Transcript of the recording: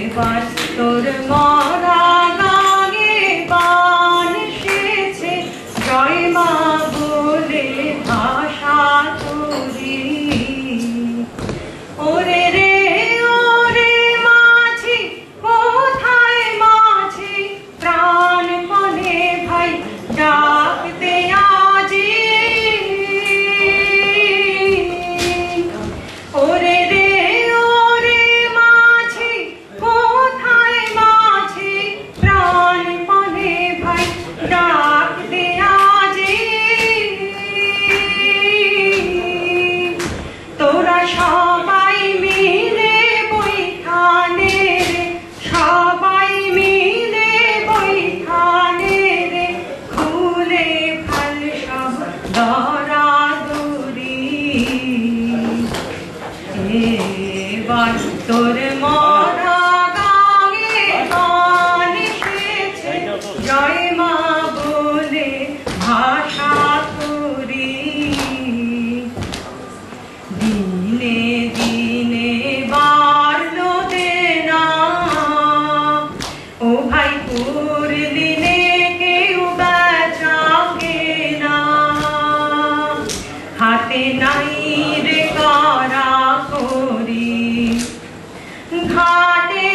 এবার তোর মরা গানে বান এসেছে, জয় মা বলে ভাষা তোরি। ওরে রে ওরে মাঝি, কোথায় মাঝি, প্রাণপণে ভাই ডাক দে আজি। ওরে রে ওরে মাঝি, কোথায় মাঝি, প্রাণপণে ভাই ডাক দে আজি। তোরা সবাই মিলে বৈঠানে রে, সবাই মিলে বৈঠানে রে, খুলে ফেল সব দরাদরি। এবার তোর মরা গানে গান এসেছে, জয় মা বলে ভাষা তোরি। দিনে দিনে বাড়লো দেনা, ও ভাই দিনে কেউ বেচা কেনা। হাতে নাই রে কারা করি, ঘাটে